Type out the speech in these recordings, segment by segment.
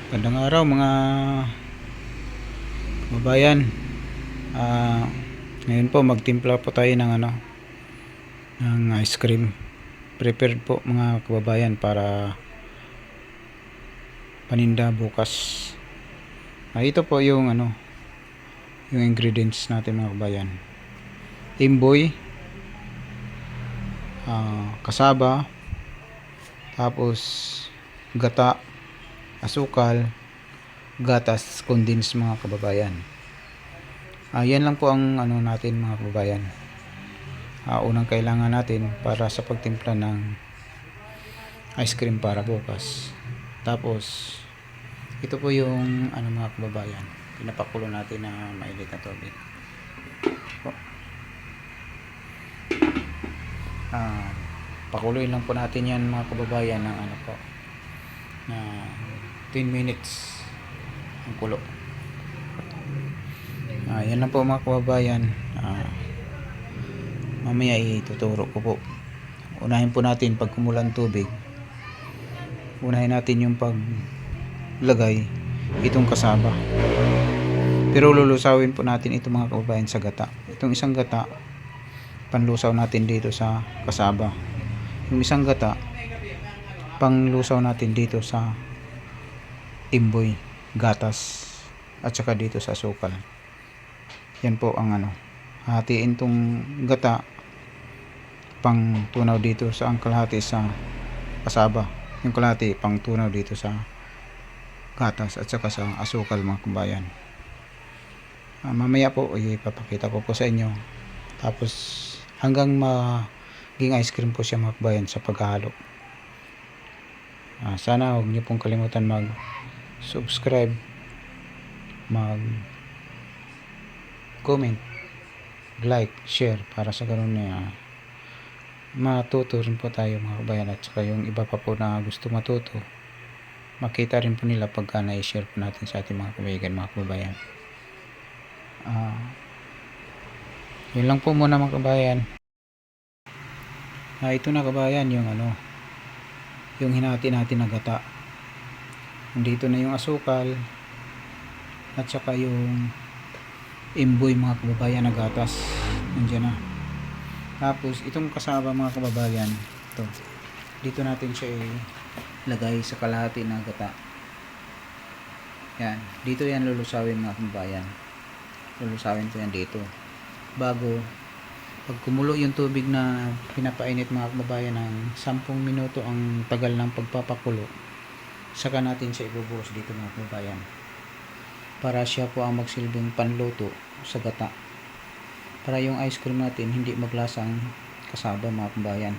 Magandang araw mga kababayan. Ngayon po magtimpla po tayo ng ng ice cream. Prepared po mga kababayan para paninda bukas. Ito po yung yung ingredients natin mga kababayan. Imboy, kasaba, tapos gata, asukal, gatas, condensed mga kababayan. Yan lang po ang natin mga kababayan. Unang kailangan natin para sa pagtimpla ng ice cream para bukas. Tapos ito po yung mga kababayan, pinapakulo natin na mainit na tubig. Pakuluin lang po natin yan mga kababayan ng na 10 minutes ang kulo. Yan lang po mga kababayan. Mamaya ituturo ko po. Unahin po natin pag kumulang tubig, unahin natin yung paglagay itong kasaba, pero lulusawin po natin ito mga kababayan sa gata. Itong isang gata panlusaw natin dito sa kasaba, yung isang gata panglusaw natin dito sa imboy, gatas, at saka dito sa asukal. Yan po ang hatiin tong gata, pang tunaw dito sa ang kalahati sa kasaba, yung kalahati pang tunaw dito sa gatas at saka sa asukal mga kabayan. Mamaya po ipapakita ko po sa inyo, tapos hanggang maging ice cream po siya mga kabayan sa paghahalo. Sana huwag niyo pong kalimutan mag subscribe, mag comment, like, share, para sa ganun matuto rin po tayo mga kabayan, at saka yung iba pa po na gusto matuto, makita rin po nila pagka na-share po natin sa ating mga kaibigan mga kabayan. Yun lang po muna mga kabayan. Ito na kabayan yung yung hinati natin na gata. Nandito na yung asukal at saka yung imboy mga kababayan na gatas, nandiyan na. Tapos itong kasaba mga kababayan, dito natin siya ilagay sa kalahati na gata. Yan, dito yan lulusawin mga kababayan. Lulusawin ko yan dito bago pag kumulo yung tubig na pinapainit mga kababayan ng 10 minuto ang tagal ng pagpapakulo, saka natin siya ibubuhos dito mga kababayan, para siya po ang magsilbing panluto sa gata, para yung ice cream natin hindi maglasang kasaba mga kababayan.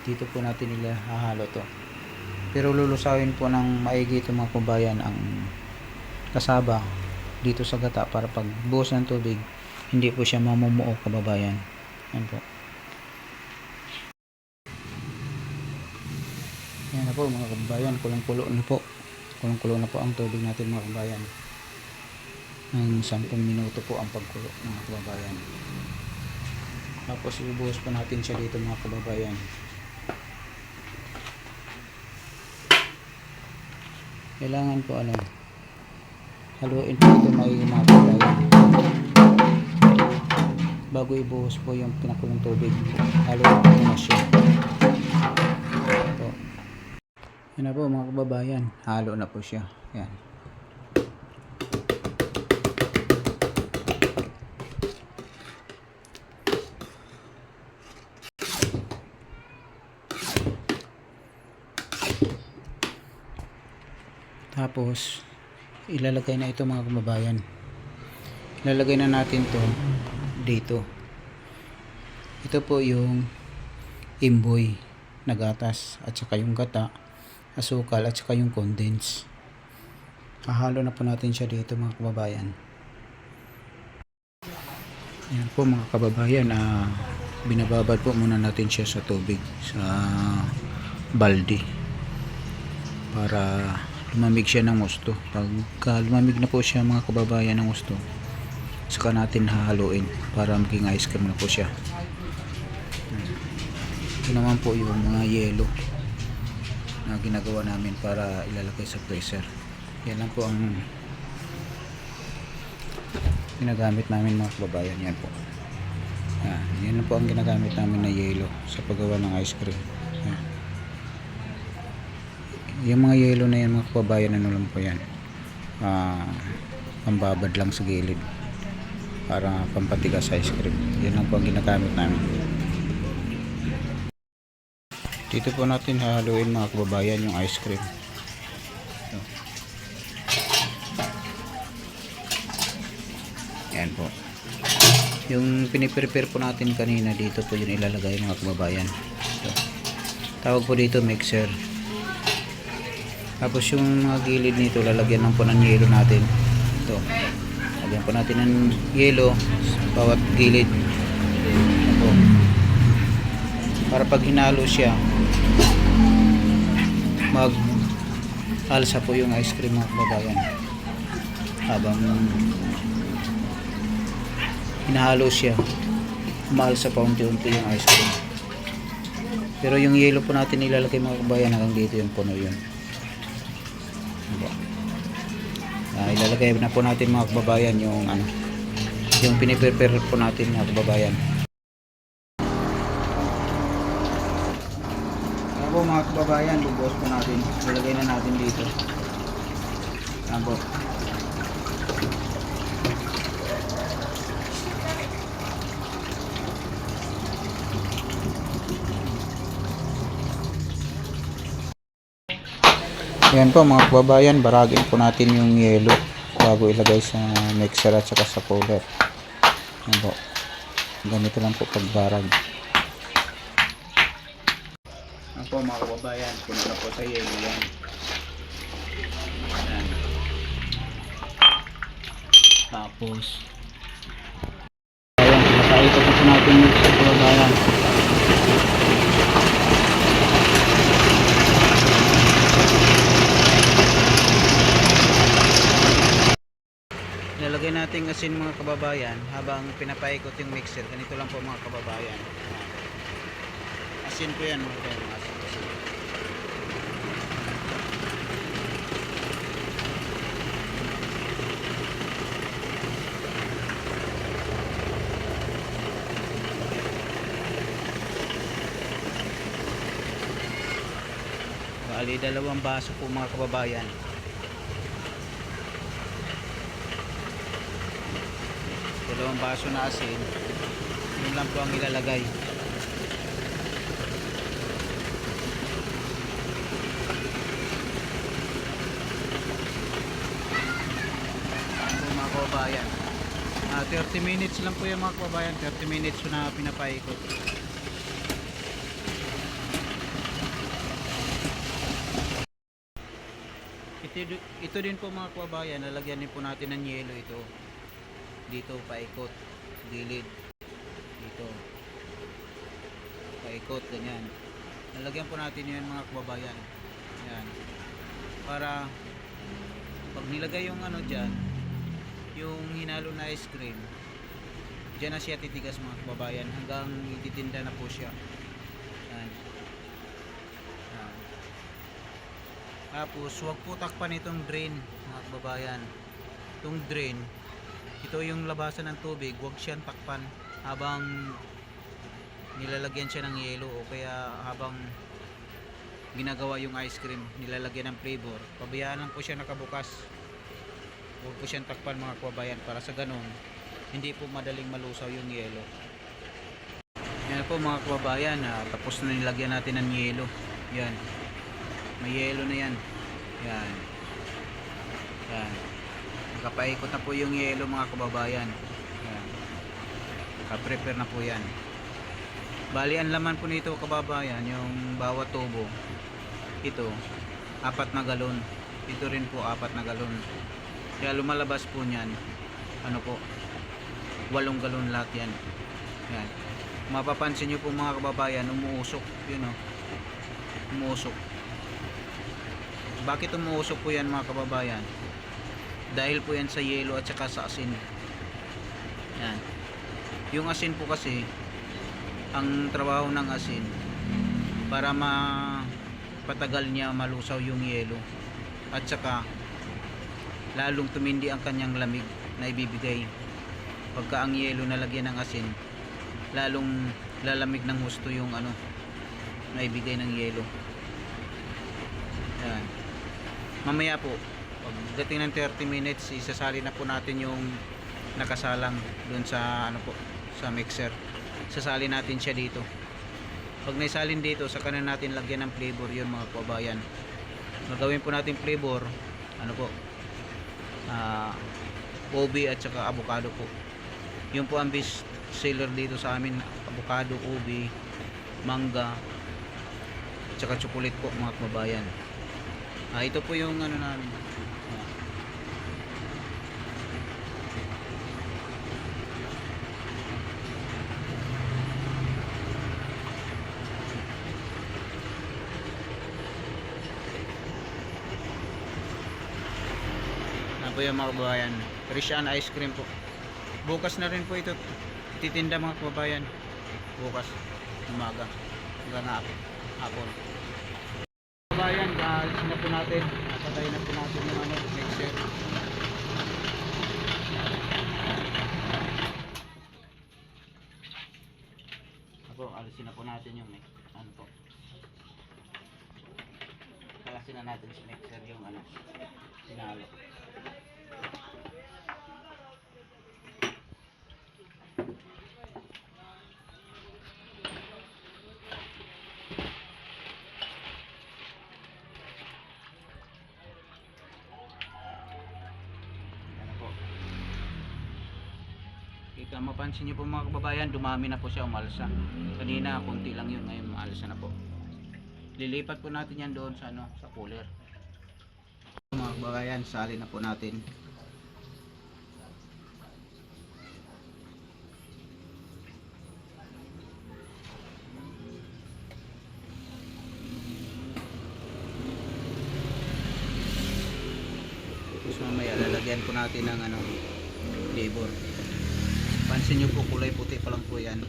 Dito po natin hahalo to, pero lulusawin po ng maigi ito mga kababayan ang kasaba dito sa gata, para pag buhos ng tubig hindi po siya mamumuo kababayan. Yan po. Yan na po mga kababayan, kulong-kulo na po. Kulong-kulo na po ang tubig natin mga kababayan. Ng 10 minuto po ang pagkulo mga kababayan. Tapos ibubuhos po natin siya dito mga kababayan. Kailangan po haluin po ito maigi mga kababayan. Bago ibuhos po yung pinakulong tubig, haluin po na siya. Ito. Yan na po mga kababayan, halo na po siya. Yan. Tapos ilalagay na ito mga kababayan. Ilalagay na natin to dito. Ito po yung imboy na gatas at saka yung gata, asukal at saka yung condense. Hahalo na po natin siya dito mga kababayan. Yan po mga kababayan, binababad po muna natin siya sa tubig, sa balde, para lumamig siya ng gusto. Pagka lumamig na po siya mga kababayan ng gusto, saka natin hahaluin para maging ice cream na po siya. Ito naman po yung mga yelo. na ginagawa namin para ilalagay sa freezer. Yan lang po ang ginagamit namin mga kababayan. Yan po. Yan lang po ang ginagamit namin na yelo sa paggawa ng ice cream. Yan. Yung mga yelo na yan mga kababayan, ano lang po yan, pambabad lang sa gilid para pampatigas sa ice cream. Yan lang po ang ginagamit namin. Dito po natin hahaluin mga kababayan yung ice cream. So, yan po. Yung piniprepare po natin kanina, dito po yun ilalagay mga kababayan. So, tawag po dito mixer. Tapos yung mga gilid nito lalagyan lang po ng yelo natin. Ito. Lagyan po natin ng yelo sa bawat gilid. Ito. Para pag hinalo siya, mag-alsa po yung ice cream mga kababayan. Habang hinahalo siya, umalsa pa unti-unti yung ice cream. Pero yung yelo po natin ilalagay mga kababayan, hanggang dito yung puno yun. Ilalagay na po natin mga kababayan yung piniprepare po natin mga kababayan. Po mga kababayan, bubuhos po natin. Ilagay na natin dito. Yan po. Yan po mga kababayan, baragin po natin yung yelo bago ilagay sa mixer at saka sa cooler. Yan po. Ganito lang po pagbarag. Yan po mga kababayan, punta po sa yelo yan. Yan. Tapos ayan, nakaito po natin yung sa kababayan. Ilalagay natin asin mga kababayan habang pinapaikot yung mixer. Ganito lang po mga kababayan. Asin po yan mga kababayan. Asin. Bali, 2 baso po mga kababayan. Dalawang baso na asin, yun lang po ang ilalagay. Po mga kababayan, 30 minutes lang po yung mga kababayan. 30 minutes na pinapaikot. Ito din po mga kababayan, lalagyan din po natin ng yelo ito. Dito paikot, gilid, dito paikot, ganyan. Lalagyan po natin yan mga kababayan. Yan. Para pag nilagay yung dyan, yung hinalo na ice cream, dyan na siya titigas mga kababayan hanggang ititinda na po siya. Yan. Yan. Tapos huwag po takpan itong drain mga kababayan. Itong drain, ito yung labasan ng tubig, huwag siyang takpan habang nilalagyan siya ng yelo o kaya habang ginagawa yung ice cream, nilalagyan ng flavor. Pabayaan lang po siya nakabukas. Huwag po siyang takpan mga kababayan para sa ganun hindi po madaling malusaw yung yelo. Yan po mga kababayan, tapos na nilagyan natin ng yelo. Yan. May yelo na yan. Yan. Yan. Nakapaikot na po yung yelo mga kababayan. Ayan. Naka-prepare na po yan. Bali ang laman po nito kababayan, yung bawat tubo, ito 4 na galon. Ito rin po 4 na galon. Kaya lumalabas po niyan, 8 galon lahat yan. Ayan. Mapapansin nyo po mga kababayan, umuusok. Yun umuusok. Bakit umuusok po yan mga kababayan? Dahil po yan sa yelo at saka sa asin. Yan. Yung asin po kasi, ang trabaho ng asin para patagal niya malusaw yung yelo, at saka lalong tumindi ang kanyang lamig na ibibigay. Pagka ang yelo nalagyan ng asin, lalong lalamig ng husto yung ano na ibigay ng yelo. Yan. Mamaya po pagdating ng 30 minutes, isasali na po natin yung nakasalang dun sa ano po, sa mixer. Sasali natin siya dito. Pag naisalin dito, saka na natin lagyan ng flavor yun mga kababayan. Magawin po natin flavor, ano po, ubi at saka avocado po. Yun po ang best seller dito sa amin, avocado, ubi, mangga, at saka chocolate po mga kababayan. Ito po yung ano namin. Po yung mga kababayan, Christian ice cream po. Bukas na rin po ito titinda mga kababayan, bukas umaga hanggang hapon. Kababayan, gaalis na po natin, napatay na po natin yung ano, mixer. Ako, alisin na po natin yung ano po, kalasin na natin sa mixer yung ano, sinalo. Kaya mapansin nyo po mga kababayan, dumami na po siya, umalsa. Kanina konti lang yun, ngayon umalsa na po. Lilipat po natin yan doon sa ano, sa cooler. Mga kababayan, sali na po natin. Tapos mamaya lalagyan po natin ng ano, flavor. Pansin nyo po, kulay puti pa lang po yan.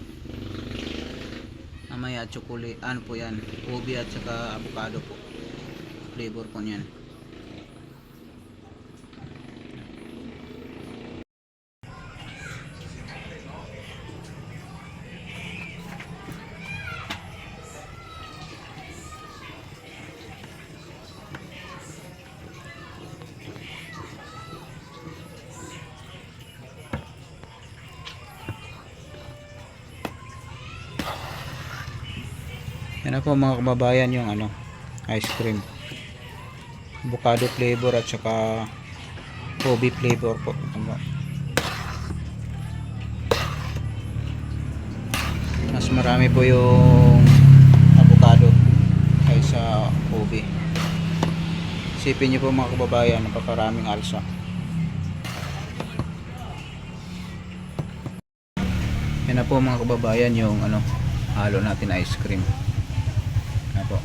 Mamaya chocolate, ano po yan, ubi at saka avocado po, flavor po nyan. Yan na po mga kababayan yung ano, ice cream, avocado flavor at saka ubi flavor po. Mas marami po yung avocado kaysa ubi. Isipin nyo po mga kababayan, napakaraming alsa. Yan na po mga kababayan yung ano, halo natin ice cream. Po.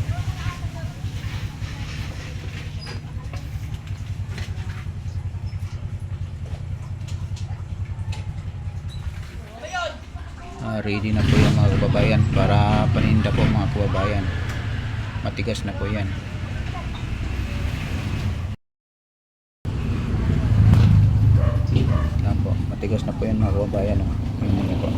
Ready na po yung mga kababayan para paninda po mga kababayan. Matigas na po yan. Yan po, matigas na po yan mga kababayan. Yung po.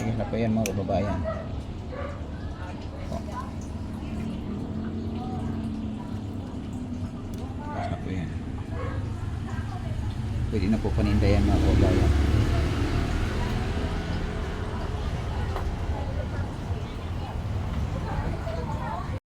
Tingnan na po yan mga kababayan. Tingnan na po yan. Pwede na po paninda yan mga kababayan.